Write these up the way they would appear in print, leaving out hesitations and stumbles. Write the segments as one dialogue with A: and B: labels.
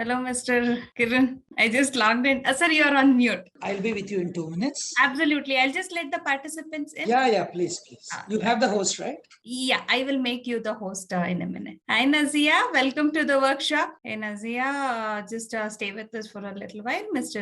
A: Hello, Mr. Kiran. I just logged in. Sir, you're on mute.
B: I'll be with you in 2 minutes.
A: Absolutely. I'll just let the participants in.
B: Yeah, please. You have the host, right?
A: Yeah, I will make you the host in a minute. Hi, Nazia. Welcome to the workshop. Hey, Nazia, just stay with us for a little while. Mr.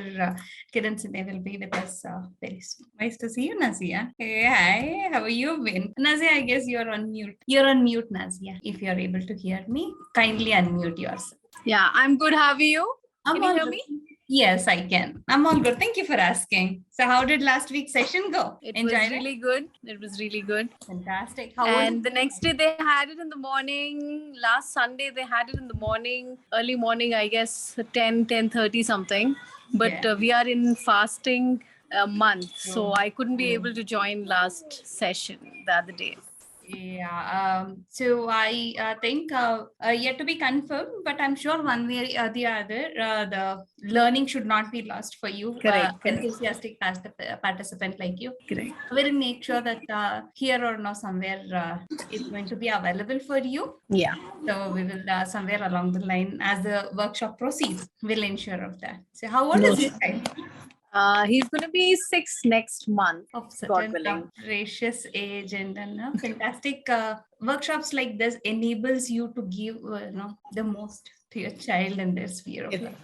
A: Kiran Sidde will be with us very soon. Nice to see you, Nazia. Hey, hi. How have you been? Nazia, I guess you're on mute. You're on mute, Nazia. If you're able to hear me, kindly unmute yourself.
C: Yeah, I'm good. How are you? Can you hear me?
A: Yes, I can. I'm all good. Thank you for asking. So how did last week's session go?
C: It was really good. It was really good.
A: Fantastic.
C: And the next day they had it in the morning. Last Sunday they had it in the morning, early morning, I guess 10:30 something. But we are in fasting month. So I couldn't be able to join last session the other day.
A: Yeah, so I think yet to be confirmed, but I'm sure one way or the other, the learning should not be lost for you.
C: Correct.
A: Enthusiastic participant like you.
C: Correct.
A: We'll make sure that here or now somewhere it's going to be available for you.
C: Yeah.
A: So we will somewhere along the line as the workshop proceeds, we'll ensure of that. So how old is this child?
C: He's going to be 6 next month.
A: Of certain gracious age and fantastic workshops like this enables you to give the most to your child in their sphere of life.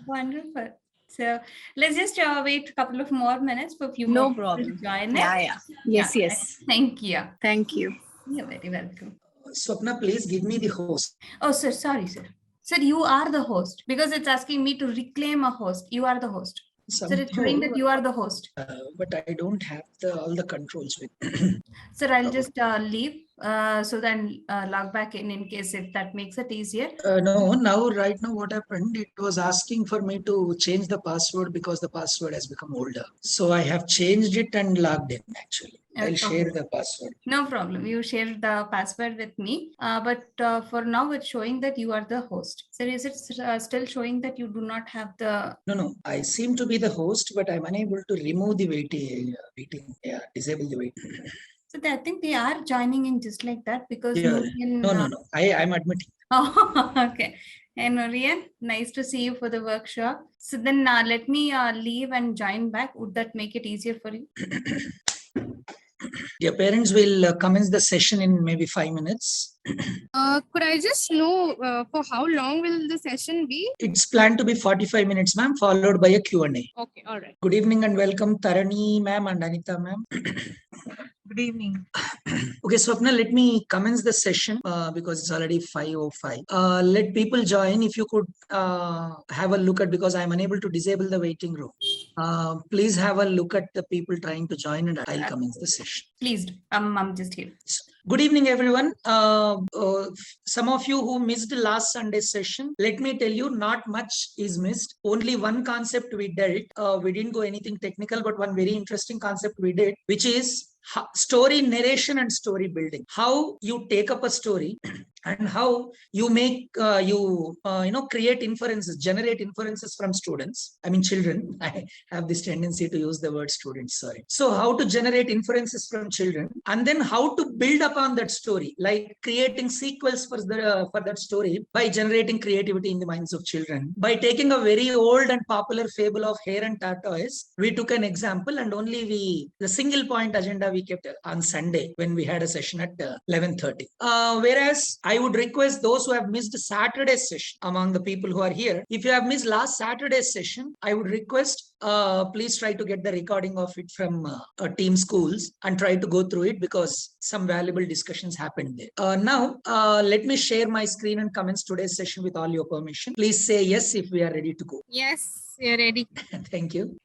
A: Wonderful. So let's just wait a couple of more minutes for a few more people to join us.
C: Yes.
A: Thank you.
C: Thank you.
A: You're very welcome.
B: Swapna, please give me the host.
A: Oh, sir, sorry, sir. Sir, you are the host because it's asking me to reclaim a host. You are the host. So it's showing that you are the host.
B: But I don't have all the controls with me.
A: Sir, I'll just leave so then log back in case if that makes it easier.
B: No, right now what happened, it was asking for me to change the password because the password has become older. So I have changed it and logged in actually. I'll share the password.
A: No problem. You share the password with me. But for now, it's showing that you are the host. So is it still showing that you do not have the...
B: No. I seem to be the host, but I'm unable to remove the waiting. Disable the waiting.
A: So I think they are joining in just like that because...
B: No. I'm admitting.
A: Oh, okay. And Norian, nice to see you for the workshop. So then let me leave and join back. Would that make it easier for you?
B: Your parents will commence the session in maybe 5 minutes.
D: Could I just know for how long will the session be?
B: It's planned to be 45 minutes, ma'am, followed by a Q&A.
D: Okay, all right.
B: Good evening and welcome Tarani, ma'am, and Anita, ma'am.
E: Good evening.
B: Okay, Swapna, let me commence the session because it's already 5:05. Let people join. If you could have a look at, because I'm unable to disable the waiting room. Please have a look at the people trying to join and I'll commence the session.
A: Please, I'm just here.
B: Good evening, everyone. Some of you who missed last Sunday's session, let me tell you, not much is missed. Only one concept we dealt. We didn't go anything technical, but one very interesting concept we did, which is story narration and story building. How you take up a story and how you make create inferences, generate inferences from students. I mean children. I have this tendency to use the word students. Sorry. So how to generate inferences from children, and then how to build upon that story, like creating sequels for that story by generating creativity in the minds of children. By taking a very old and popular fable of hare and tortoise, we took an example, and only the single point agenda we kept on Sunday when we had a session at 11:30. Whereas I would request those who have missed Saturday's session among the people who are here, if you have missed last Saturday's session, I would request please try to get the recording of it from Team Skoolz and try to go through it because some valuable discussions happened there. Now, let me share my screen and commence today's session with all your permission. Please say yes if we are ready to go.
D: Yes, we are ready.
B: Thank you.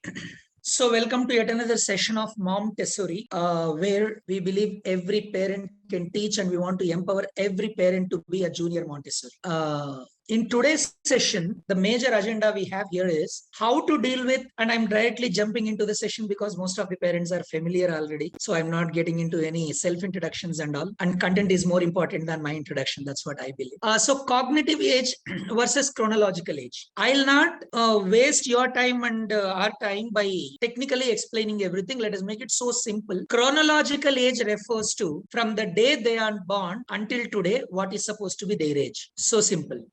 B: So welcome to yet another session of Montessori, where we believe every parent can teach and we want to empower every parent to be a junior Montessori. In today's session, the major agenda we have here is how to deal with, and I'm directly jumping into the session because most of the parents are familiar already. So I'm not getting into any self-introductions and all. And content is more important than my introduction. That's what I believe. So cognitive age versus chronological age. I'll not waste your time and our time by technically explaining everything. Let us make it so simple. Chronological age refers to from the day they are born until today, what is supposed to be their age. So simple.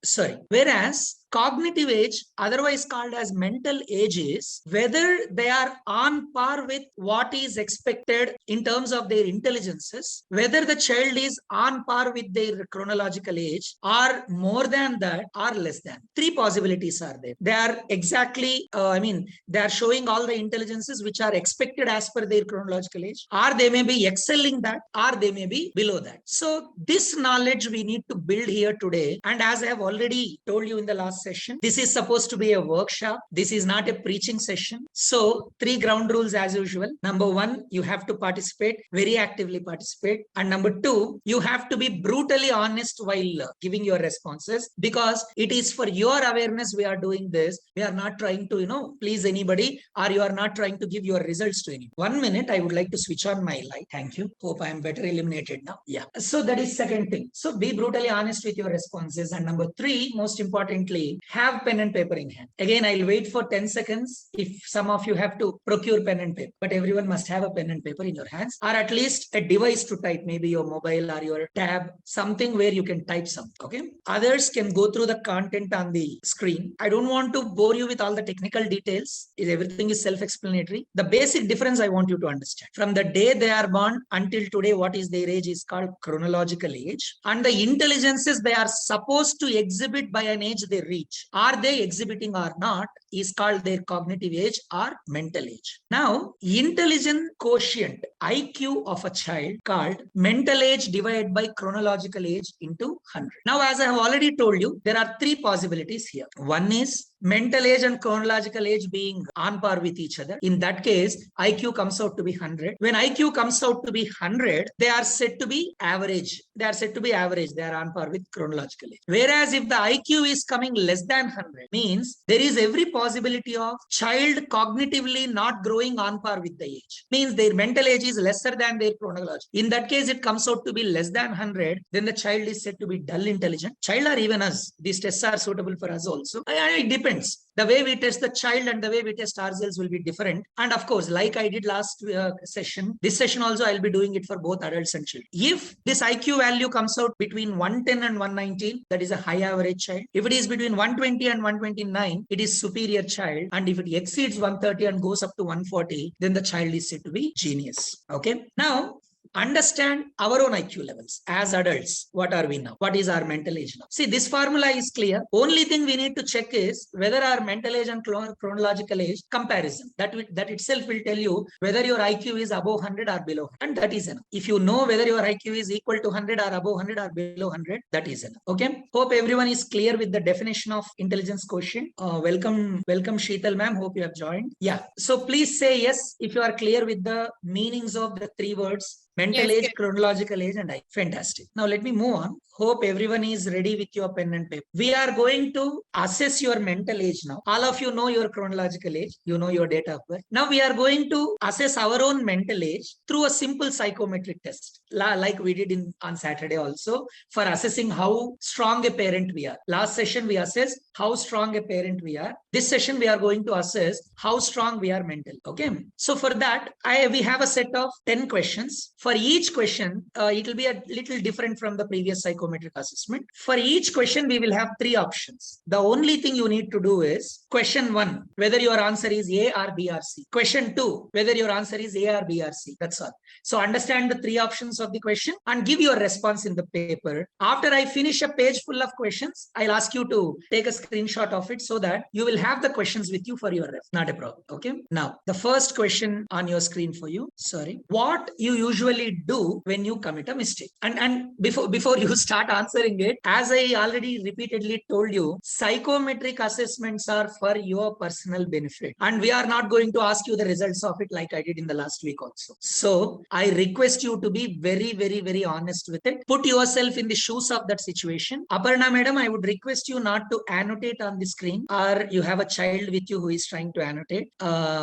B: Whereas Cognitive age, otherwise called as mental age, is whether they are on par with what is expected in terms of their intelligences, whether the child is on par with their chronological age, or more than that, or less than. Three possibilities are there. They are exactly, they are showing all the intelligences which are expected as per their chronological age, or they may be excelling that, or they may be below that. So this knowledge we need to build here today. And as I have already told you in the last session, this is supposed to be a workshop. This is not a preaching session. So 3 ground rules as usual. Number 1, you have to participate, very actively participate. And number 2, you have to be brutally honest while giving your responses, because it is for your awareness we are doing this. We are not trying to, please anybody, or you are not trying to give your results to anyone. 1 minute, I would like to switch on my light. Thank you. Hope I am better illuminated now. Yeah. So that is second thing. So be brutally honest with your responses. And number 3, most importantly, have pen and paper in hand. Again, I'll wait for 10 seconds if some of you have to procure pen and paper, but everyone must have a pen and paper in your hands, or at least a device to type, maybe your mobile or your tab, something where you can type something. Okay. Others can go through the content on the screen. I don't want to bore you with all the technical details. Everything is self-explanatory. The basic difference I want you to understand. From the day they are born until today, what is their age is called chronological age. And the intelligences they are supposed to exhibit by an age they reach, are they exhibiting or not, is called their cognitive age or mental age. Now, intelligence quotient, IQ of a child, called mental age divided by chronological age into 100. Now, as I have already told you, there are 3 possibilities here. One is mental age and chronological age being on par with each other. In that case, IQ comes out to be 100. When IQ comes out to be 100, they are said to be average. They are said to be average. They are on par with chronological age. Whereas if the IQ is coming less than 100, means there is every possibility of child cognitively not growing on par with the age. Means their mental age is lesser than their chronological. In that case, it comes out to be less than 100. Then the child is said to be dull intelligent. Child or even us. These tests are suitable for us also. It depends. The way we test the child and the way we test ourselves will be different. And of course, like I did last session, this session also I'll be doing it for both adults and children. If this IQ value comes out between 110 and 119, that is a high average child. If it is between 120 and 129, it is superior child. And if it exceeds 130 and goes up to 140, then the child is said to be genius. Okay. Now, understand our own IQ levels as adults. What are we now? What is our mental age now? See, this formula is clear. Only thing we need to check is whether our mental age and chronological age comparison. That itself will tell you whether your IQ is above 100 or below 100. And that is enough. If you know whether your IQ is equal to 100 or above 100 or below 100, that is enough. Okay. Hope everyone is clear with the definition of intelligence quotient. Welcome, Sheetal ma'am. Hope you have joined. Yeah. So please say yes if you are clear with the meanings of the 3 words. Mental age, chronological age, and IQ. Fantastic. Now let me move on. Hope everyone is ready with your pen and paper. We are going to assess your mental age now. All of you know your chronological age. You know your date of birth. Now we are going to assess our own mental age through a simple psychometric test, like we did on Saturday also, for assessing how strong a parent we are. Last session we assessed how strong a parent we are. This session we are going to assess how strong we are mentally. Okay. So for that, we have a set of 10 questions. For each question, it will be a little different from the previous psychometric assessment. For each question, we will have 3 options. The only thing you need to do is question 1, whether your answer is A or B or C. Question 2, whether your answer is A or B or C. That's all. So understand the 3 options of the question and give your response in the paper. After I finish a page full of questions, I'll ask you to take a screenshot of it so that you will have the questions with you for your ref. Not a problem. Okay. Now, the first question on your screen for you. Sorry. What you usually do when you commit a mistake? And before you start answering it, as I already repeatedly told you, psychometric assessments are for your personal benefit. And we are not going to ask you the results of it like I did in the last week also. So I request you to be very, very, very honest with it. Put yourself in the shoes of that situation. Aparna madam, I would request you not to annotate on the screen, or you have a child with you who is trying to annotate,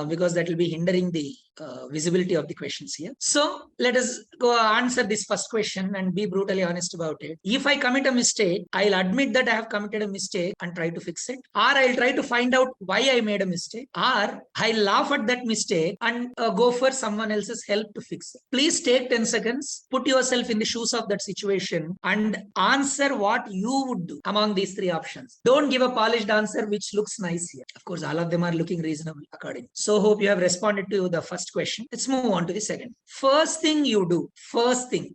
B: because that will be hindering the visibility of the questions here. So let us go answer this first question and be brutally honest about it. If I commit a mistake, I'll admit that I have committed a mistake and try to fix it. Or I'll try to find out why I made a mistake. Or I'll laugh at that mistake and go for someone else's help to fix it. Please take 10 seconds, put yourself in the shoes of that situation and answer what you would do among these three options. Don't give a polished answer which looks nice here. Of course, all of them are looking reasonable according. So hope you have responded to the first question. Let's move on to the second. First thing you do,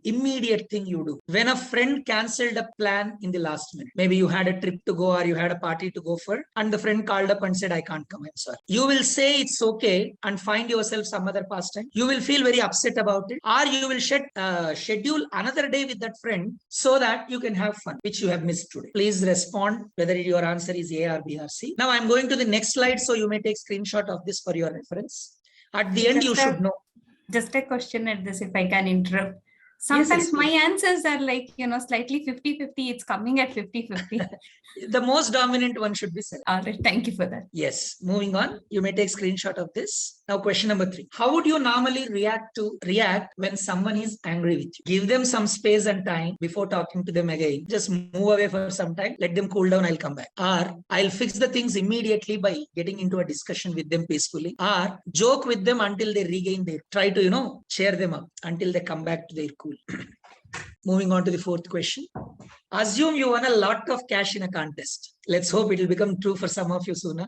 B: immediate thing you do. When a friend cancelled a plan in the last minute, maybe you had a trip to go or you had a party to go for, and the friend called up and said, I can't come, I'm sorry. You will say it's okay and find yourself some other pastime. You will feel very upset about it, or you will schedule another day with that friend so that you can have fun, which you have missed today. Please respond whether your answer is A or B or C. Now I'm going to the next slide, so you may take screenshot of this for your reference. At the end, you should know.
A: Just a question at this, if I can interrupt. Sometimes my answers are like, slightly 50-50. It's coming at 50-50.
B: The most dominant one should be set.
A: All right. Thank you for that.
B: Yes. Moving on. You may take screenshot of this. Now, question number 3. How would you normally react when someone is angry with you? Give them some space and time before talking to them again. Just move away for some time. Let them cool down. I'll come back. Or I'll fix the things immediately by getting into a discussion with them peacefully. Or joke with them until they regain their, try to, cheer them up until they come back to their cool. Moving on to the fourth question. Assume you won a lot of cash in a contest. Let's hope it will become true for some of you sooner.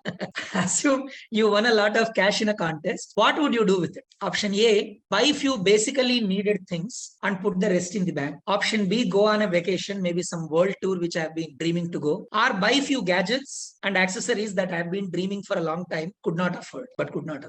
B: Assume you won a lot of cash in a contest. What would you do with it? Option A, buy few basically needed things and put the rest in the bank. Option B, go on a vacation, maybe some world tour which I have been dreaming to go. Or buy few gadgets and accessories that I have been dreaming for a long time, could not afford.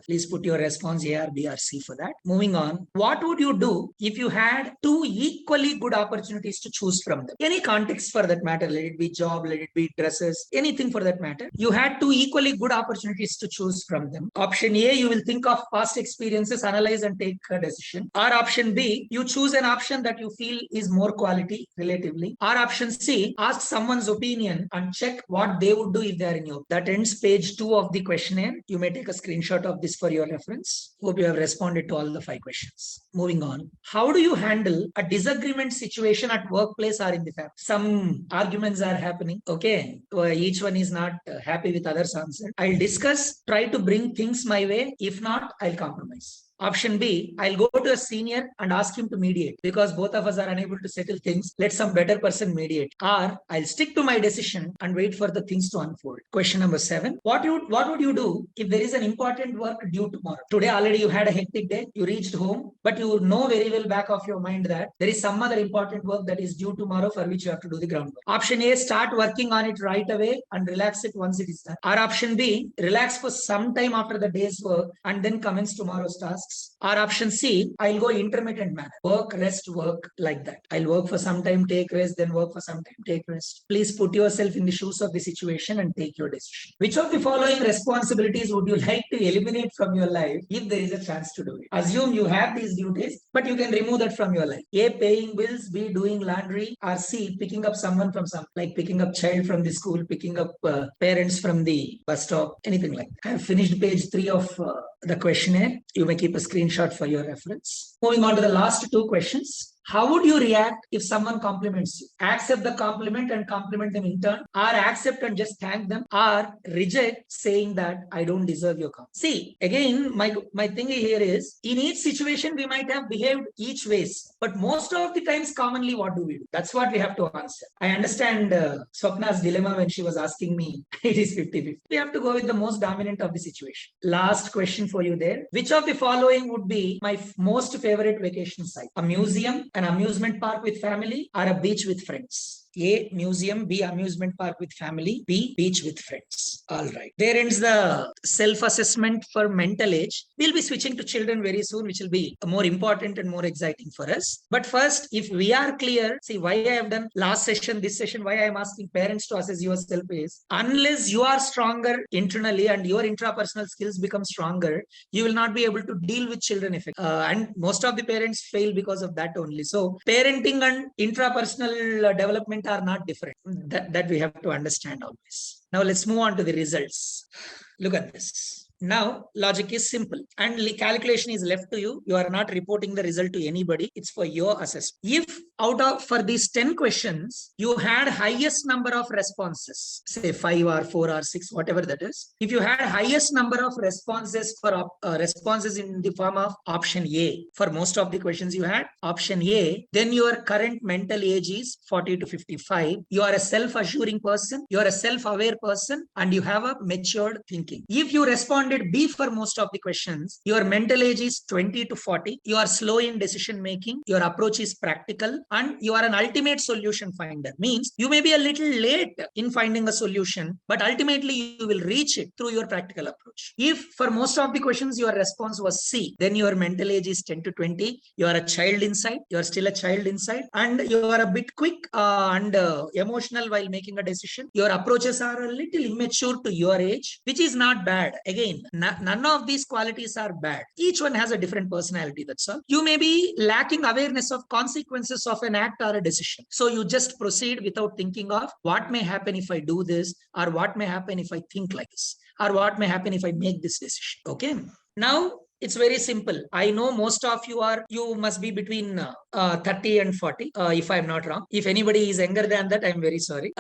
B: Please put your response A or B or C for that. Moving on. What would you do if you had two equally good opportunities to choose from them? Any context for that matter, let it be job, let it be dresses, anything for that matter. You had two equally good opportunities to choose from them. Option A, you will think of past experiences, analyze and take a decision. Or option B, you choose an option that you feel is more quality relatively. Or option C, ask someone's opinion and check what they would do if they are in your. That ends page 2 of the questionnaire. You may take a screenshot of this for your reference. Hope you have responded to all the 5 questions. Moving on. How do you handle a disagreement situation at workplace or in the family? Some arguments are happening. Okay. Each one is not happy with others' answer. I'll discuss, try to bring things my way. If not, I'll compromise. Option B, I'll go to a senior and ask him to mediate because both of us are unable to settle things. Let some better person mediate. Or I'll stick to my decision and wait for the things to unfold. Question number 7. What would you do if there is an important work due tomorrow? Today already you had a hectic day. You reached home, but you know very well back of your mind that there is some other important work that is due tomorrow for which you have to do the groundwork. Option A, start working on it right away and relax it once it is done. Or option B, relax for some time after the day's work and then commence tomorrow's task. Or option C, I'll go intermittent manner. Work, rest, work, like that. I'll work for some time, take rest, then work for some time, take rest. Please put yourself in the shoes of the situation and take your decision. Which of the following responsibilities would you like to eliminate from your life if there is a chance to do it? Assume you have these duties, but you can remove that from your life. A, paying bills, B, doing laundry, or C, picking up someone from like picking up child from the school, picking up parents from the bus stop, anything like that. I have finished page 3 of the questionnaire. You may keep a screenshot for your reference. Moving on to the last 2 questions. How would you react if someone compliments you? Accept the compliment and compliment them in turn, or accept and just thank them, or reject saying that I don't deserve your compliment. See, again, my thing here is, in each situation, we might have behaved each ways, but most of the times, commonly, what do we do? That's what we have to answer. I understand Swapna's dilemma when she was asking me, it is 50-50. We have to go with the most dominant of the situation. Last question for you there. Which of the following would be my most favorite vacation site? A museum, an amusement park with family, or a beach with friends? A, museum, B, amusement park with family, B, beach with friends. All right. There ends the self-assessment for mental age. We'll be switching to children very soon, which will be more important and more exciting for us. But first, if we are clear, see why I have done last session, this session, why I am asking parents to assess yourself is, unless you are stronger internally and your intrapersonal skills become stronger, you will not be able to deal with children effectively. And most of the parents fail because of that only. So parenting and intrapersonal development are not different. That we have to understand always. Now let's move on to the results. Look at this. Now, logic is simple and calculation is left to you. You are not reporting the result to anybody. It's for your assessment. If for these 10 questions, you had highest number of responses, say 5 or 4 or 6, whatever that is. If you had highest number of responses for responses in the form of option A, for most of the questions you had option A, then your current mental age is 40 to 55. You are a self-assuring person. You are a self-aware person and you have a matured thinking. If you responded B for most of the questions, your mental age is 20 to 40. You are slow in decision making. Your approach is practical and you are an ultimate solution finder. Means you may be a little late in finding a solution, but ultimately you will reach it through your practical approach. If for most of the questions your response was C, then your mental age is 10 to 20. You are a child inside. You are still a child inside and you are a bit quick and emotional while making a decision. Your approaches are a little immature to your age, which is not bad. Again, none of these qualities are bad. Each one has a different personality, that's all. You may be lacking awareness of consequences of an act or a decision. So you just proceed without thinking of what may happen if I do this, or what may happen if I think like this, or what may happen if I make this decision. Okay. Now, it's very simple. I know most of you must be between 30 and 40, if I'm not wrong. If anybody is younger than that, I'm very sorry.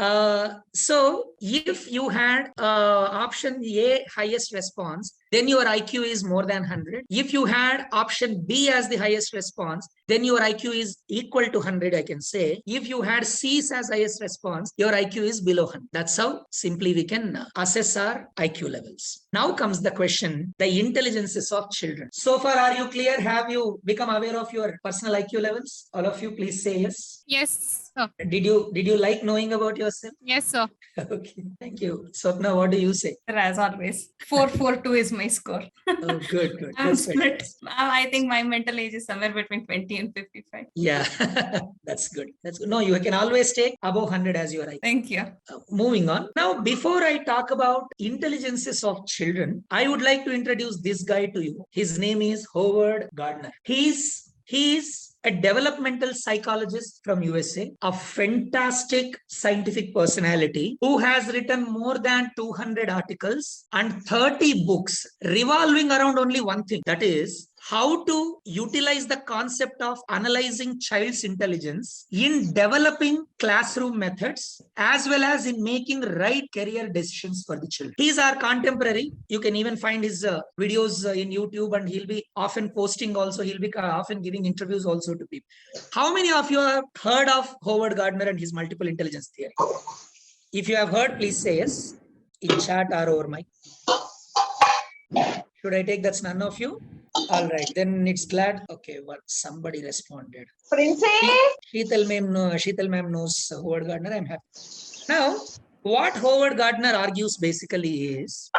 B: So if you had option A, highest response, then your IQ is more than 100. If you had option B as the highest response, then your IQ is equal to 100, I can say. If you had C's as highest response, your IQ is below 100. That's how simply we can assess our IQ levels. Now comes the question, the intelligences of children. So far, are you clear? Have you become aware of your personal IQ levels? All of you, please say yes.
D: Yes, sir.
B: Did you like knowing about yourself?
D: Yes, sir.
B: Okay, thank you. Swapna, what do you say?
A: As always, 442 is my score.
B: Oh, good.
A: I'm
B: That's
A: split.
B: fantastic.
A: I think my mental age is somewhere between 20 and 55.
B: Yeah, that's good. That's good. No, you can always take above 100 as your IQ.
A: Thank you.
B: Moving on. Now, before I talk about intelligences of children, I would like to introduce this guy to you. His name is Howard Gardner. He's a developmental psychologist from USA, a fantastic scientific personality who has written more than 200 articles and 30 books revolving around only one thing, that is how to utilize the concept of analyzing child's intelligence in developing classroom methods as well as in making right career decisions for the children. He is our contemporary. You can even find his videos in YouTube and he'll be often posting also. He'll be often giving interviews also to people. How many of you have heard of Howard Gardner and his multiple intelligence theory? If you have heard, please say yes in chat or over mic. Should I take that's none of you? All right, then it's glad. Okay, well, somebody responded.
E: Princess?
B: Sheetal ma'am knows Howard Gardner. I'm happy. Now, what Howard Gardner argues basically is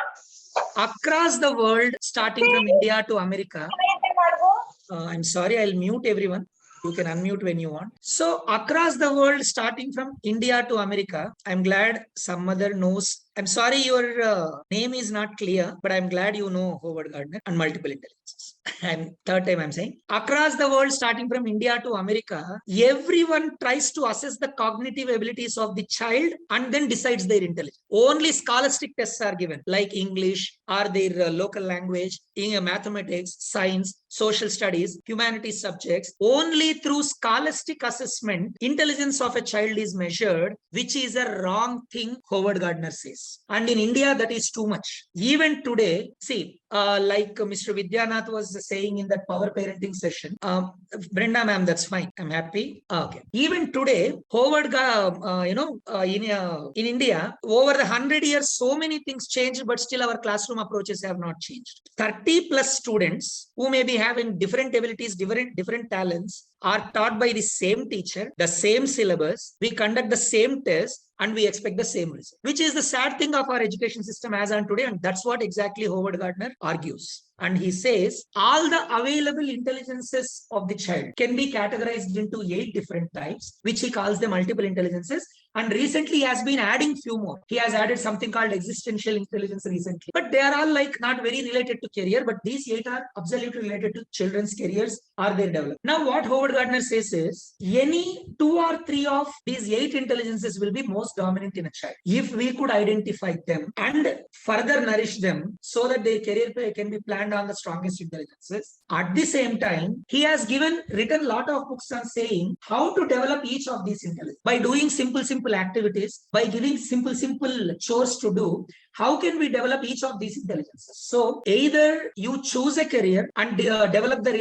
B: across the world, starting from India to America. I'm sorry, I'll mute everyone. You can unmute when you want. So across the world, starting from India to America, I'm glad some mother knows. I'm sorry, your name is not clear, but I'm glad you know Howard Gardner and multiple intelligences. And third time I'm saying, across the world, starting from India to America, everyone tries to assess the cognitive abilities of the child and then decides their intelligence. Only scholastic tests are given, like English or their local language, mathematics, science, social studies, humanities subjects. Only through scholastic assessment, intelligence of a child is measured, which is a wrong thing, Howard Gardner says. And in India, that is too much. Even today, see, like Mr. Vidyanath was saying in that power parenting session, Brenda ma'am, that's fine. I'm happy. Okay. Even today, Howard, in India, over the 100 years, so many things changed, but still our classroom approaches have not changed. 30 plus students who may be having different abilities, different talents are taught by the same teacher, the same syllabus. We conduct the same test and we expect the same result, which is the sad thing of our education system as on today. And that's what exactly Howard Gardner argues. And he says all the available intelligences of the child can be categorized into 8 different types, which he calls the multiple intelligences. And recently he has been adding few more. He has added something called existential intelligence recently. But they are all like not very related to career, but these 8 are absolutely related to children's careers or their development. Now what Howard Howard Gardner says is any 2 or 3 of these 8 intelligences will be most dominant in a child. If we could identify them and further nourish them so that their career can be planned on the strongest intelligences. At the same time, he has written a lot of books on saying how to develop each of these intelligences by doing simple activities, by giving simple chores to do. How can we develop each of these intelligences? So either you choose a career and develop the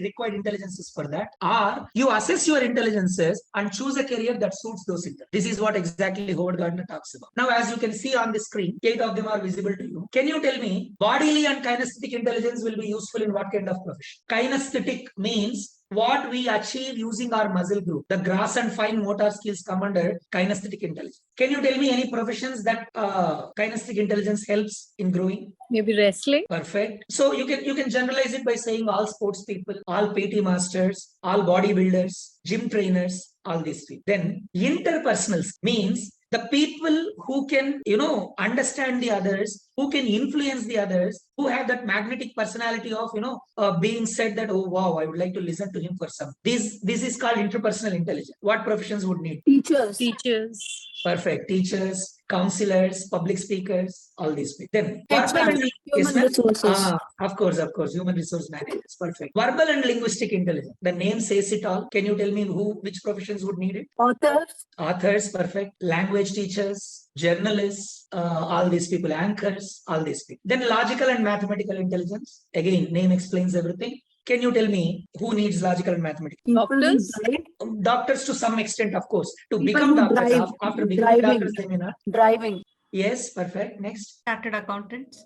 B: required intelligences for that, or you assess your intelligences and choose a career that suits those intelligences. This is what exactly Howard Gardner talks about. Now, as you can see on the screen, 8 of them are visible to you. Can you tell me bodily and kinesthetic intelligence will be useful in what kind of profession? Kinesthetic means what we achieve using our muscle group. The gross and fine motor skills come under kinesthetic intelligence. Can you tell me any professions that kinesthetic intelligence helps in growing?
C: Maybe wrestling.
B: Perfect. So you can generalize it by saying all sports people, all PT masters, all bodybuilders, gym trainers, all these people. Then interpersonal means the people who can, understand the others, who can influence the others, who have that magnetic personality of, being said that, oh, wow, I would like to listen to him for some. This is called interpersonal intelligence. What professions would need?
C: Teachers.
B: Perfect. Teachers, counselors, public speakers, all these people. Then
F: human resources.
B: Of course, human resource managers. Perfect. Verbal and linguistic intelligence. The name says it all. Can you tell me which professions would need it? Authors, perfect. Language teachers, journalists, all these people, anchors, all these people. Then logical and mathematical intelligence. Again, name explains everything. Can you tell me who needs logical and mathematical?
C: Doctors.
B: Doctors to some extent, of course. To
F: People
B: become
F: who
B: doctors,
F: drive,
B: after becoming
F: driving.
B: doctors, they may not.
F: Driving.
B: Yes, perfect. Next.
A: Chartered accountants.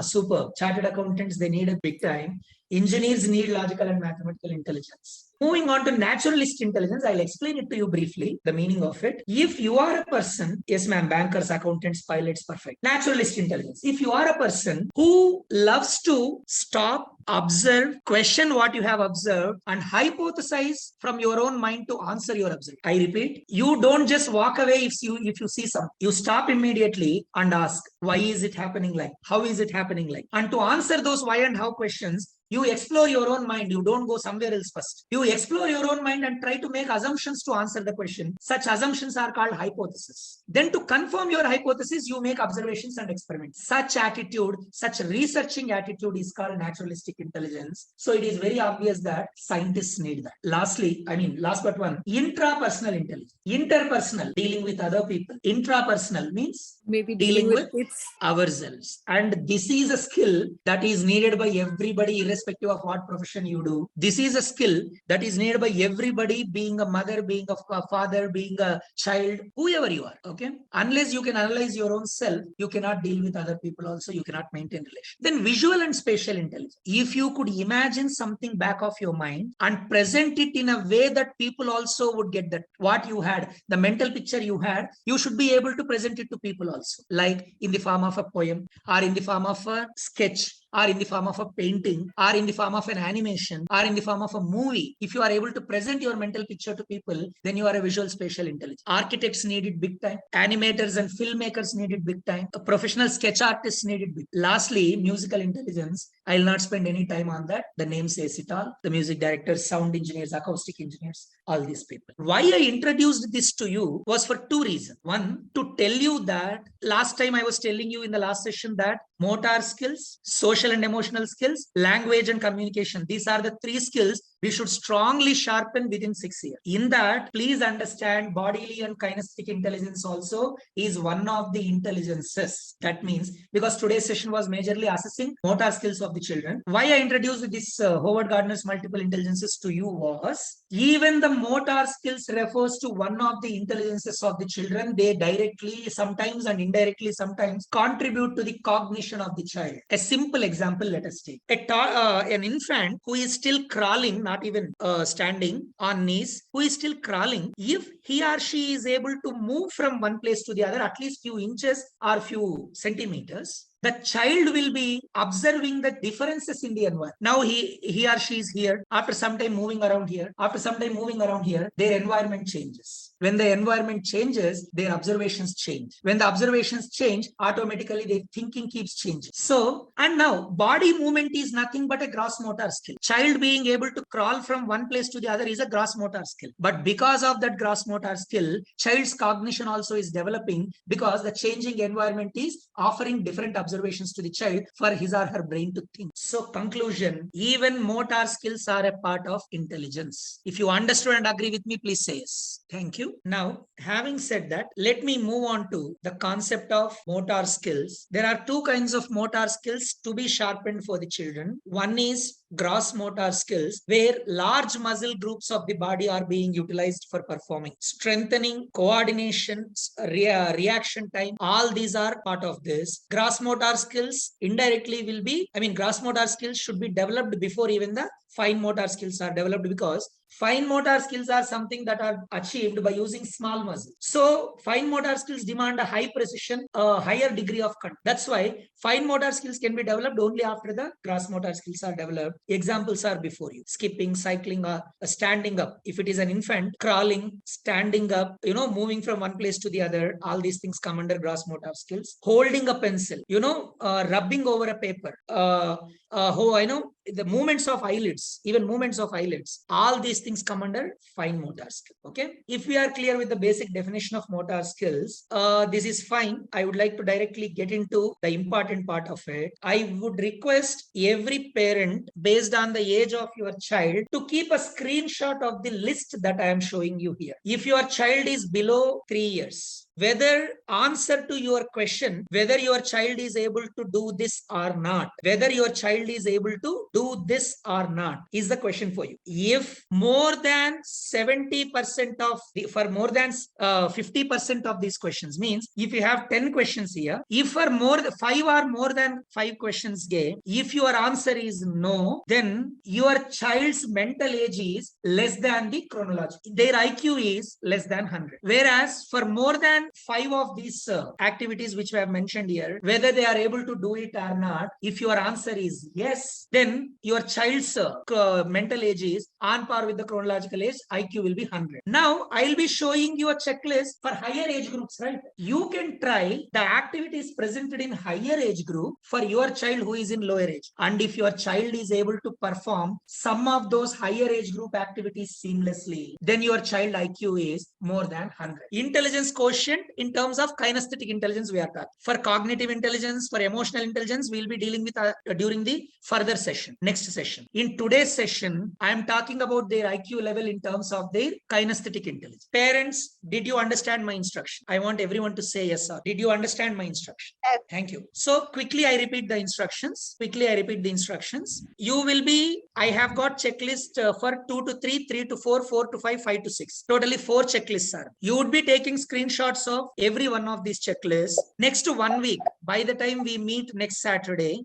B: Super. Chartered accountants, they need a big time. Engineers need logical and mathematical intelligence. Moving on to naturalist intelligence, I'll explain it to you briefly, the meaning of it. If you are a person, yes ma'am, bankers, accountants, pilots, perfect. Naturalist intelligence. If you are a person who loves to stop, observe, question what you have observed, and hypothesize from your own mind to answer your observation. I repeat, you don't just walk away if you see something. You stop immediately and ask, why is it happening like? How is it happening like? And to answer those why and how questions, you explore your own mind. You don't go somewhere else first. You explore your own mind and try to make assumptions to answer the question. Such assumptions are called hypotheses. Then to confirm your hypothesis, you make observations and experiments. Such attitude, such researching attitude is called naturalistic intelligence. So it is very obvious that scientists need that. Last but one, intrapersonal intelligence. Interpersonal, dealing with other people. Intrapersonal means
C: Maybe
B: dealing with ourselves. And this is a skill that is needed by everybody, irrespective of what profession you do. This is a skill that is needed by everybody, being a mother, being a father, being a child, whoever you are. Okay. Unless you can analyze your own self, you cannot deal with other people also. You cannot maintain relations. Then visual and spatial intelligence. If you could imagine something back of your mind and present it in a way that people also would get that what you had, the mental picture you had, you should be able to present it to people also, like in the form of a poem or in the form of a sketch, or in the form of a painting, or in the form of an animation, or in the form of a movie. If you are able to present your mental picture to people, then you are a visual spatial intelligence. Architects need it big time. Animators and filmmakers need it big time. A professional sketch artists need it big. Lastly, musical intelligence. I'll not spend any time on that. The name says it all. The music directors, sound engineers, acoustic engineers, all these people. Why I introduced this to you was for 2 reasons. One, to tell you that last time I was telling you in the last session that motor skills, social and emotional skills, language and communication. These are the 3 skills we should strongly sharpen within 6 years. In that, please understand bodily and kinesthetic intelligence also is one of the intelligences. That means, because today's session was majorly assessing motor skills of the children. Why I introduced this Howard Gardner's multiple intelligences to you was, even the motor skills refers to one of the intelligences of the children. They directly sometimes and indirectly sometimes contribute to the cognition of the child. A simple example, let us take. An infant who is still crawling, not even standing on knees, who is still crawling, if he or she is able to move from one place to the other, at least few inches or few centimeters, the child will be observing the differences in the environment. Now he or she is here. After some time moving around here. After some time moving around here, their environment changes. When the environment changes, their observations change. When the observations change, automatically their thinking keeps changing. So, and now body movement is nothing but a gross motor skill. Child being able to crawl from one place to the other is a gross motor skill. But because of that gross motor skill, child's cognition also is developing because the changing environment is offering different observations to the child for his or her brain to think. So, conclusion, even motor skills are a part of intelligence. If you understood and agree with me, please say yes. Thank you. Now, having said that, let me move on to the concept of motor skills. There are two kinds of motor skills to be sharpened for the children. One is gross motor skills, where large muscle groups of the body are being utilized for performing. Strengthening, coordination, reaction time, all these are part of this. Gross motor skills indirectly will be, gross motor skills should be developed before even the fine motor skills are developed, because fine motor skills are something that are achieved by using small muscles. So fine motor skills demand a high precision, a higher degree of control. That's why fine motor skills can be developed only after the gross motor skills are developed. Examples are before you: skipping, cycling, standing up. If it is an infant, crawling, standing up, moving from one place to the other, all these things come under gross motor skills. Holding a pencil, rubbing over a paper, the movements of eyelids, even movements of eyelids, all these things come under fine motor skill. Okay, if we are clear with the basic definition of motor skills, this is fine. I would like to directly get into the important part of it. I would request every parent, based on the age of your child, to keep a screenshot of the list that I am showing you here. If your child is below 3 years, whether answer to your question, whether your child is able to do this or not, whether your child is able to do this or not, is the question for you. If more than 70% of for more than 50% of these questions, means if you have 10 questions here, if for more 5 or more than 5 questions gave, if your answer is no, then your child's mental age is less than the chronological. Their IQ is less than 100. Whereas for more than 5 of these activities which we have mentioned here, whether they are able to do it or not, if your answer is yes, then your child's mental age is on par with the chronological age. IQ will be 100. Now, I'll be showing you a checklist for higher age groups, right? You can try the activities presented in higher age group for your child who is in lower age. And if your child is able to perform some of those higher age group activities seamlessly, then your child IQ is more than 100. Intelligence quotient in terms of kinesthetic intelligence we are talking. For cognitive intelligence, for emotional intelligence, we'll be dealing with during the further session, next session. In today's session, I am talking about their IQ level in terms of their kinesthetic intelligence. Parents, did you understand my instruction? I want everyone to say yes or did you understand my instruction? Yes. Thank you. So quickly I repeat the instructions. You will be, I have got checklist for 2 to 3, 3 to 4, 4 to 5, 5 to 6. Totally 4 checklists are. You would be taking screenshots of every one of these checklists. Next 1 week, by the time we meet next Saturday,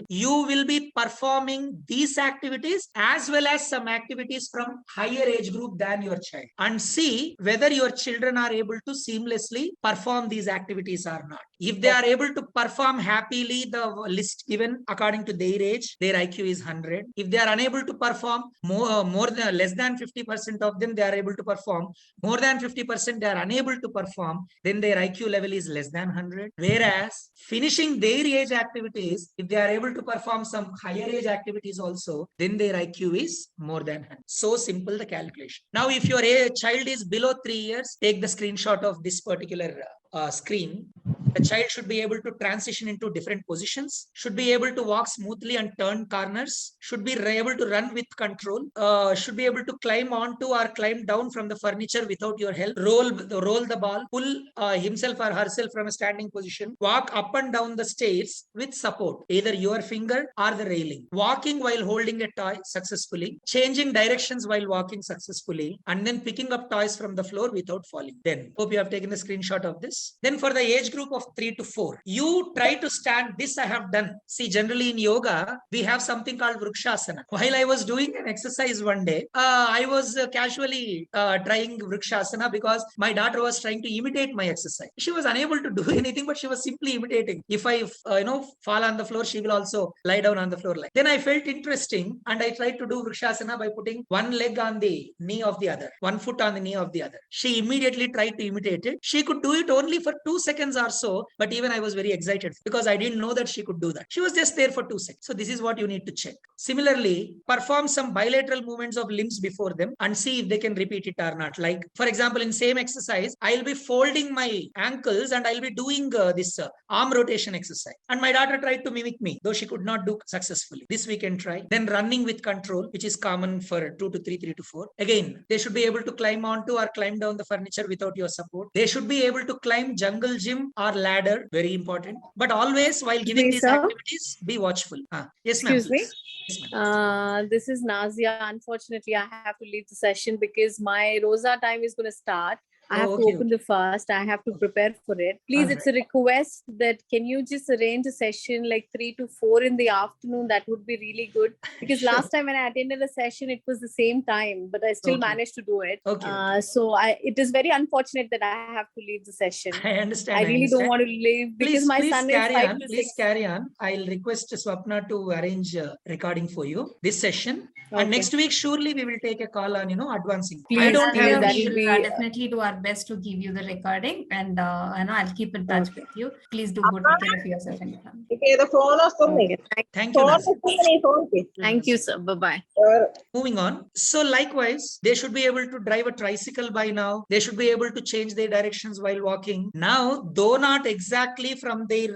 B: you will be performing these activities as well as some activities from higher age group than your child, and see whether your children are able to seamlessly perform these activities or not. If they are able to perform happily the list given according to their age, their IQ is 100. If they are unable to perform more than less than 50% of them, they are able to perform. More than 50% they are unable to perform, then their IQ level is less than 100. Whereas finishing their age activities, if they are able to perform some higher age activities also, then their IQ is more than 100. So simple the calculation. Now, if your child is below 3 years, take the screenshot of this particular screen. The child should be able to transition into different positions, should be able to walk smoothly and turn corners, should be able to run with control, should be able to climb onto or climb down from the furniture without your help, roll the ball, pull himself or herself from a standing position, walk up and down the stairs with support, either your finger or the railing, walking while holding a toy successfully, changing directions while walking successfully, and then picking up toys from the floor without falling. Then, hope you have taken the screenshot of this. Then for the age group of of 3 to 4. You try to stand. This I have done. See, generally in yoga, we have something called Vrikshasana. While I was doing an exercise one day, I was casually trying Vrikshasana because my daughter was trying to imitate my exercise. She was unable to do anything, but she was simply imitating. If I, fall on the floor, she will also lie down on the floor. Then I felt interesting and I tried to do Vrikshasana by putting one leg on the knee of the other, one foot on the knee of the other. She immediately tried to imitate it. She could do it only for 2 seconds or so, but even I was very excited because I didn't know that she could do that. She was just there for 2 seconds. So this is what you need to check. Similarly, perform some bilateral movements of limbs before them and see if they can repeat it or not. Like, for example, in same exercise, I'll be folding my ankles and I'll be doing this arm rotation exercise. And my daughter tried to mimic me, though she could not do successfully. This we can try. Then running with control, which is common for 2 to 3, 3 to 4. Again, they should be able to climb onto or climb down the furniture without your support. They should be able to climb jungle gym or ladder. Very important. But always while giving these activities, be watchful. Yes, ma'am.
C: Excuse me.
B: Yes,
C: This is Nazia. Unfortunately, I have to leave the session because my Rosa time is going to start. I have to open the fast. I have to prepare for it. Please, it's a request that can you just arrange a session like 3 to 4 in the afternoon? That would be really good. Because last time when I attended a session, it was the same time, but I still managed to do it. So it is very unfortunate that I have to leave the session.
B: I understand.
C: I really don't want to leave because my son is 5 to 6.
B: Please carry on. I'll request Swapna to arrange recording for you this session. And next week, surely we will take a call on, advancing.
A: Please, I don't have we will definitely do our best to give you the recording and I'll keep in touch with you. Please do good take care of yourself and your family.
E: Okay, the phone or something.
B: Thank you.
C: Thank you, sir. Bye-bye.
B: Moving on. So likewise, they should be able to drive a tricycle by now. They should be able to change their directions while walking. Now, though not exactly from their,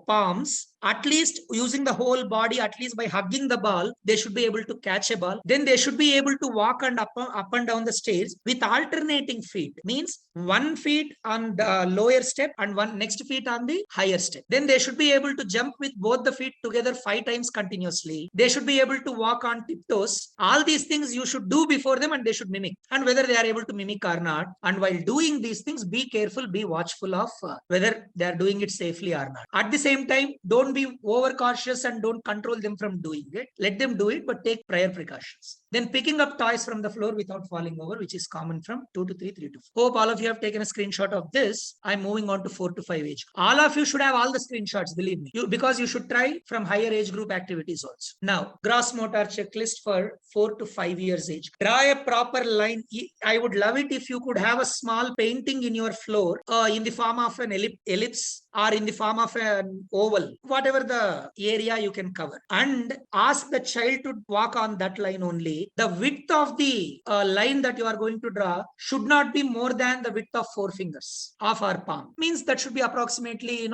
B: palms, at least using the whole body, at least by hugging the ball, they should be able to catch a ball. Then they should be able to walk and up and down the stairs with alternating feet. Means one feet on the lower step and one next feet on the higher step. Then they should be able to jump with both the feet together 5 times continuously. They should be able to walk on tiptoes. All these things you should do before them and they should mimic. And whether they are able to mimic or not. And while doing these things, be careful, be watchful of whether they are doing it safely or not. At the same time, don't be overcautious and don't control them from doing it. Let them do it, but take prior precautions. Then picking up toys from the floor without falling over, which is common from 2 to 3, 3 to 4. Hope all of you have taken a screenshot of this. I'm moving on to 4 to 5 age. All of you should have all the screenshots, believe me. Because you should try from higher age group activities also. Now, gross motor checklist for 4 to 5 years age. Draw a proper line. I would love it if you could have a small painting in your floor in the form of an ellipse or in the form of an oval, whatever the area you can cover, and ask the child to walk on that line only. The width of the line that you are going to draw should not be more than the width of 4 fingers of our palm. Means that should be approximately,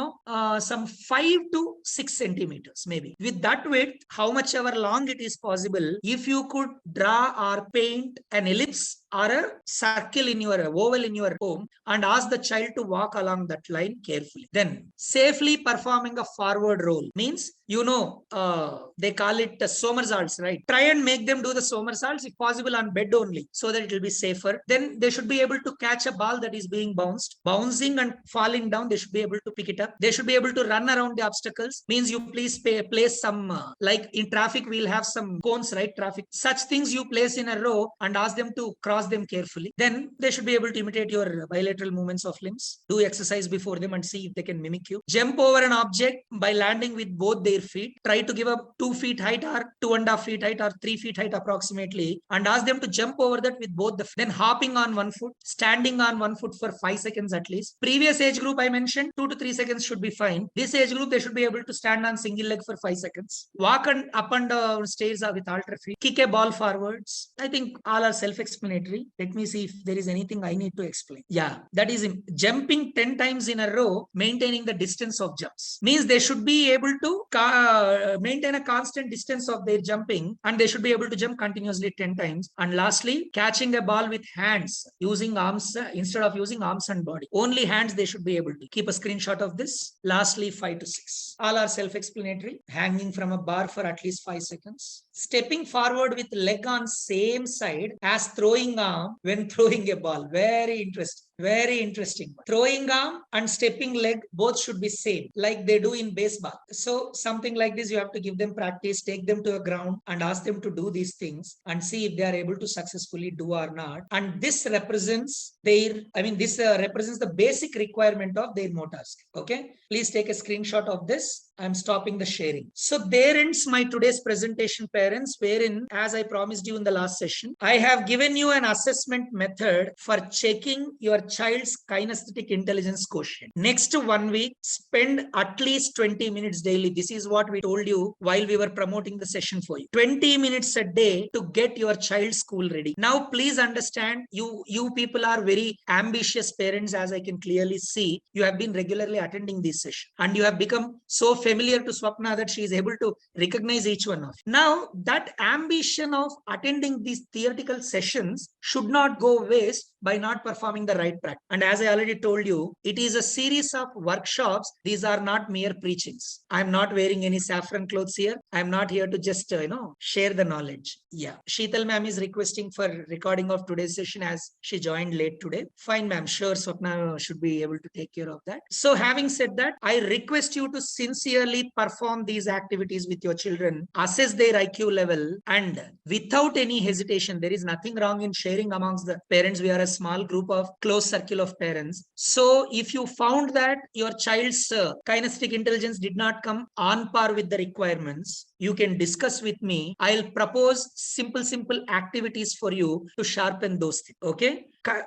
B: some 5 to 6 centimeters maybe. With that width, how much ever long it is possible, if you could draw or paint an ellipse or a circle in your oval in your home and ask the child to walk along that line carefully. Then safely performing a forward roll means, they call it somersaults, right? Try and make them do the somersaults if possible on bed only so that it will be safer. Then they should be able to catch a ball that is being bouncing and falling down. They should be able to pick it up. They should be able to run around the obstacles. Means you please place some, like in traffic, we'll have some cones, right? Traffic. Such things you place in a row and ask them to cross them carefully. Then they should be able to imitate your bilateral movements of limbs. Do exercise before them and see if they can mimic you. Jump over an object by landing with both their feet. Try to give up 2 feet height or 2.5 feet height or 3 feet height approximately and ask them to jump over that with both the feet. Then hopping on one foot, standing on one foot for 5 seconds at least. Previous age group I mentioned 2 to 3 seconds should be fine. This age group they should be able to stand on single leg for 5 seconds. Walk up and down stairs with alter feet. Kick a ball forwards. I think all are self-explanatory. Let me see if there is anything I need to explain. Yeah, that is jumping 10 times in a row, maintaining the distance of jumps. Means they should be able to maintain a constant distance of their jumping and they should be able to jump continuously 10 times. And lastly, catching a ball with hands, using arms instead of using arms and body. Only hands they should be able to. Keep a screenshot of this. Lastly, 5 to 6. All are self-explanatory. Hanging from a bar for at least 5 seconds. Stepping forward with leg on same side as throwing arm when throwing a ball. Very interesting. Very interesting. Throwing arm and stepping leg, both should be same, like they do in baseball. So something like this, you have to give them practice, take them to a ground and ask them to do these things and see if they are able to successfully do or not. And this represents represents the basic requirement of their motor skill. Okay. Please take a screenshot of this. I'm stopping the sharing. So there ends my today's presentation, parents, wherein, as I promised you in the last session, I have given you an assessment method for checking your child's kinesthetic intelligence quotient. Next 1 week, spend at least 20 minutes daily. This is what we told you while we were promoting the session for you. 20 minutes a day to get your child's school ready. Now, please understand, you people are very ambitious parents, as I can clearly see. You have been regularly attending this session and you have become so familiar to Swapna that she is able to recognize each one of you. Now, that ambition of attending these theoretical sessions should not go waste by not performing the right practice. And as I already told you, it is a series of workshops. These are not mere preachings. I'm not wearing any saffron clothes here. I'm not here to just, share the knowledge. Yeah. Sheetal ma'am is requesting for recording of today's session as she joined late today. Fine, ma'am. Sure, Swapna should be able to take care of that. So having said that, I request you to sincerely perform these activities with your children, assess their IQ level, and without any hesitation, there is nothing wrong in sharing amongst the parents. We are a small group of close circle of parents. So if you found that your child's kinesthetic intelligence did not come on par with the requirements, you can discuss with me. I'll propose simple activities for you to sharpen those things. Okay.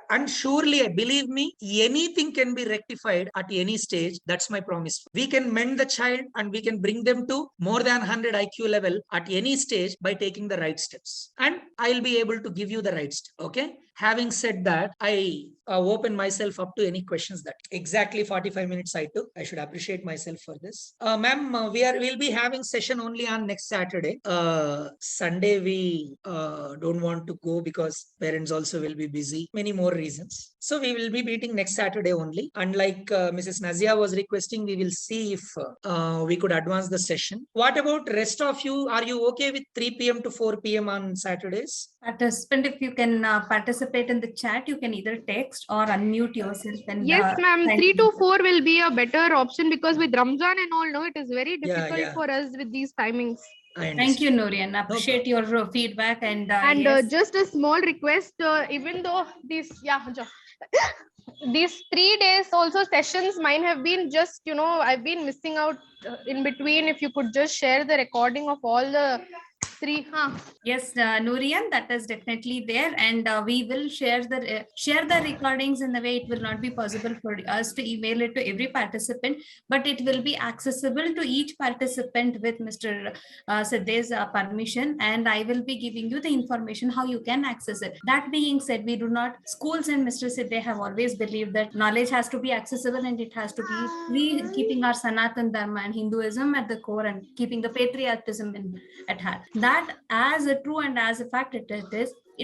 B: And surely, believe me, anything can be rectified at any stage. That's my promise. We can mend the child and we can bring them to more than 100 IQ level at any stage by taking the right steps. And I'll be able to give you the right step. Okay. Having said that, I open myself up to any questions. That exactly 45 minutes I took. I should appreciate myself for this. Ma'am, we'll be having session only on next Saturday. Sunday we don't want to go because parents also will be busy. Many more reasons. So we will be meeting next Saturday only. And like Mrs. Nazia was requesting, we will see if we could advance the session. What about rest of you? Are you okay with 3 p.m. to 4 p.m. on Saturdays?
A: Participant, if you can participate in the chat, you can either text or unmute yourself. And
D: yes, ma'am. 3 to 4 will be a better option because with Ramzan and all, no, it is very difficult for us with these timings.
A: Thank you, Nurian. Appreciate your feedback and
D: yes. Just a small request. Even though these 3 days also sessions might have been just I've been missing out in between. If you could just share the recording of all the 3.
A: Yes, Nurian, that is definitely there, and we will share the recordings in the way it will not be possible for us to email it to every participant, but it will be accessible to each participant with Mr. Sidde's permission, and I will be giving you the information how you can access it. That being said, Skoolz and Mr. Sidde have always believed that knowledge has to be accessible and it has to be keeping our Sanatan Dharma and Hinduism at the core and keeping the patriotism at heart. That as a true and as a fact it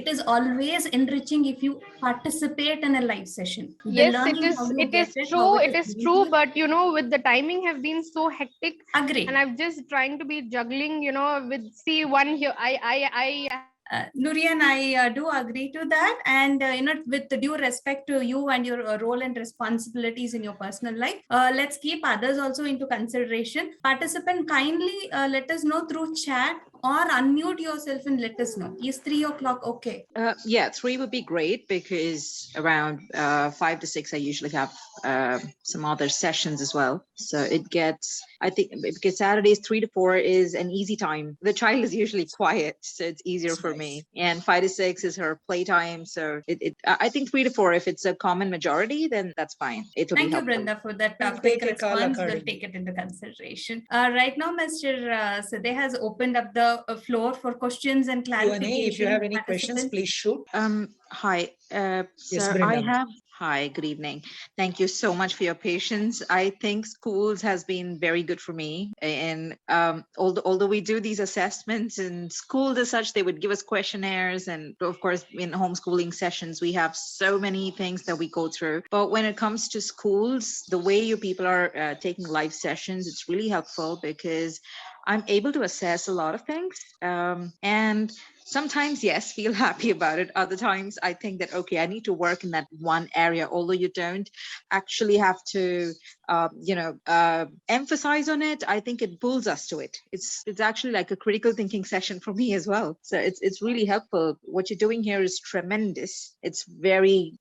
A: is always enriching if you participate in a live session.
D: Yes, it is true, but with the timing have been so hectic.
A: Agree.
D: And I'm just trying to be juggling, with one here.
A: Nurian, I do agree to that, and with the due respect to you and your role and responsibilities in your personal life, let's keep others also into consideration. Participant, kindly let us know through chat or unmute yourself and let us know. Is 3 o'clock okay?
F: Yeah, 3 would be great because around 5 to 6 I usually have some other sessions as well. So it gets, I think, because Saturdays 3 to 4 is an easy time. The child is usually quiet, so it's easier for me. And 5 to 6 is her playtime. So I think 3 to 4, if it's a common majority, then that's fine.
A: Thank you, Brenda, for that quick response. We'll take it into consideration. Right now, Mr. Sidde has opened up the floor for questions and clarification.
B: If you have any questions, please shoot.
F: Hi,
B: yes,
F: sir,
B: Brenda.
F: Hi, good evening. Thank you so much for your patience. I think Skoolz has been very good for me. And although we do these assessments in school as such, they would give us questionnaires. And of course, in homeschooling sessions, we have so many things that we go through. But when it comes to Skoolz, the way you people are taking live sessions, it's really helpful because I'm able to assess a lot of things. And sometimes, yes, feel happy about it. Other times I think that, okay, I need to work in that one area, although you don't actually have to emphasize on it. I think it pulls us to it. It's actually like a critical thinking session for me as well. So it's really helpful. What you're doing here is tremendous. It's very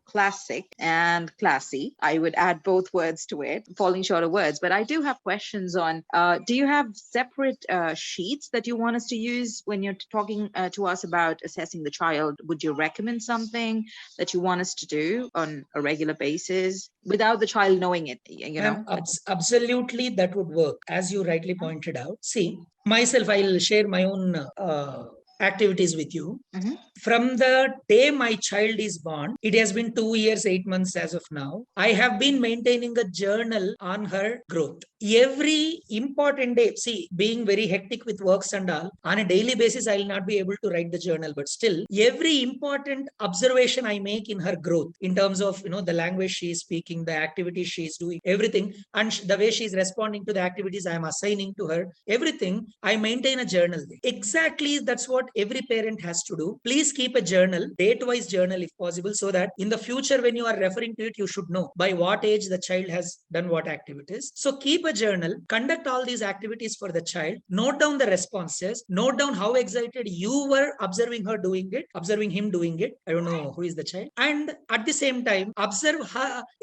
F: classic and classy. I would add both words to it, falling short of words. But I do have questions on, do you have separate sheets that you want us to use when you're talking to us about assessing the child? Would you recommend something that you want us to do on a regular basis without the child knowing it?
B: Absolutely, that would work. As you rightly pointed out. See, myself, I'll share my own activities with you.
F: Mm-hmm.
B: From the day my child is born, it has been 2 years, 8 months as of now. I have been maintaining a journal on her growth. Every important day, see, being very hectic with works and all, on a daily basis, I will not be able to write the journal, but still, every important observation I make in her growth, in terms of, the language she is speaking, the activities she is doing, everything, and the way she is responding to the activities I am assigning to her, everything, I maintain a journal. Exactly, that's what every parent has to do. Please keep a journal, date-wise journal if possible, so that in the future when you are referring to it, you should know by what age the child has done what activities. So keep a journal, conduct all these activities for the child, note down the responses, note down how excited you were observing her doing it, observing him doing it. I don't know who is the child. And at the same time, observe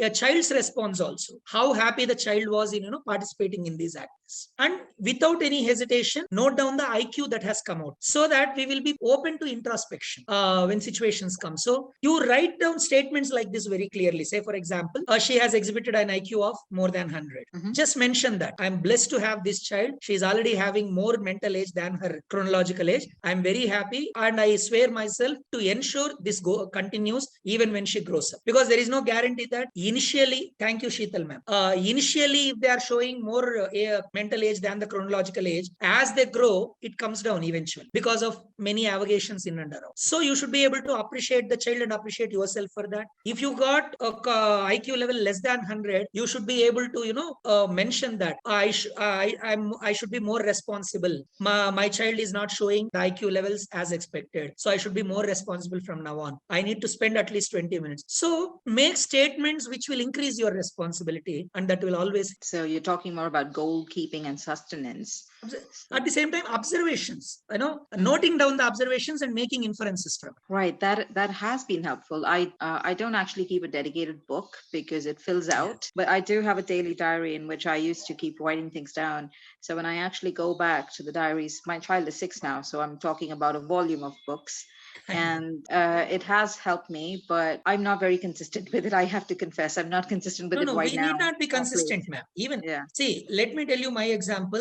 B: a child's response also, how happy the child was in participating in these acts. And without any hesitation, note down the IQ that has come out, so that we will be open to introspection when situations come. So you write down statements like this very clearly. Say, for example, she has exhibited an IQ of more than 100.
F: Mm-hmm.
B: Just mention that I'm blessed to have this child. She is already having more mental age than her chronological age. I'm very happy, and I swear myself to ensure this continues even when she grows up, because there is no guarantee that initially, thank you Sheetal ma'am, initially if they are showing more mental age than the chronological age, as they grow it comes down eventually because of many avocations in and around. So you should be able to appreciate the child and appreciate yourself for that. If you got a IQ level less than 100, you should be able to mention that I should be more responsible. My child is not showing the IQ levels as expected, so I should be more responsible from now on. I need to spend at least 20 minutes. So make statements which will increase your responsibility, and that will always.
F: So you're talking more about goal keeping and sustenance.
B: At the same time, observations, noting down the observations and making inferences from it.
F: Right, that has been helpful. I don't actually keep a dedicated book because it fills out, but I do have a daily diary in which I used to keep writing things down. So when I actually go back to the diaries, my child is 6 now, so I'm talking about a volume of books. And it has helped me, but I'm not very consistent with it. I have to confess, I'm not consistent with it right now.
B: We need not be consistent, ma'am. Even see, let me tell you my example.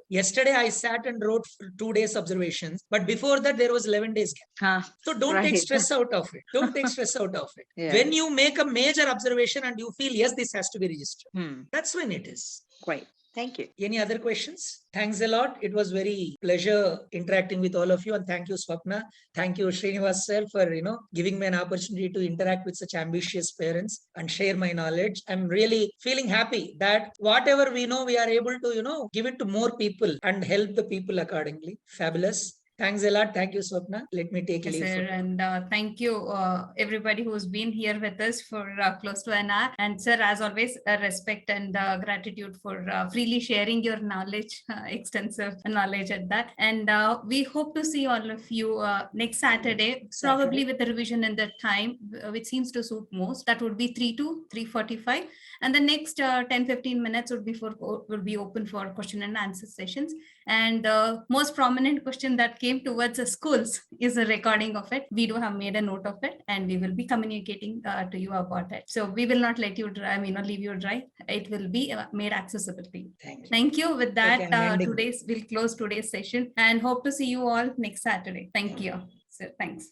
B: Yesterday I sat and wrote 2 days observations, but before that there was 11 days gap. So don't take stress out of it. Don't take stress out of it. Yeah. When you make a major observation and you feel, yes, this has to be registered, that's when it is.
F: Great. Thank you.
B: Any other questions? Thanks a lot. It was very pleasure interacting with all of you. And thank you, Swapna. Thank you, Srinivas sir, for giving me an opportunity to interact with such ambitious parents and share my knowledge. I'm really feeling happy that whatever we know, we are able to, give it to more people and help the people accordingly. Fabulous. Thanks a lot. Thank you, Swapna. Let me take leave.
A: Sir, and thank you, everybody who's been here with us for close to an hour. And sir, as always, respect and gratitude for freely sharing your knowledge, extensive knowledge at that. And we hope to see all of you next Saturday, probably with a revision in the time, which seems to suit most. That would be 3 to 3:45. And the next 10-15 minutes would be open for question and answer sessions. And the most prominent question that came towards the Skoolz is a recording of it. We do have made a note of it, and we will be communicating to you about it. So we will not let you dry, leave you dry. It will be made accessible to you. Thank you. With that, we'll close today's session and hope to see you all next Saturday. Thank you. So thanks.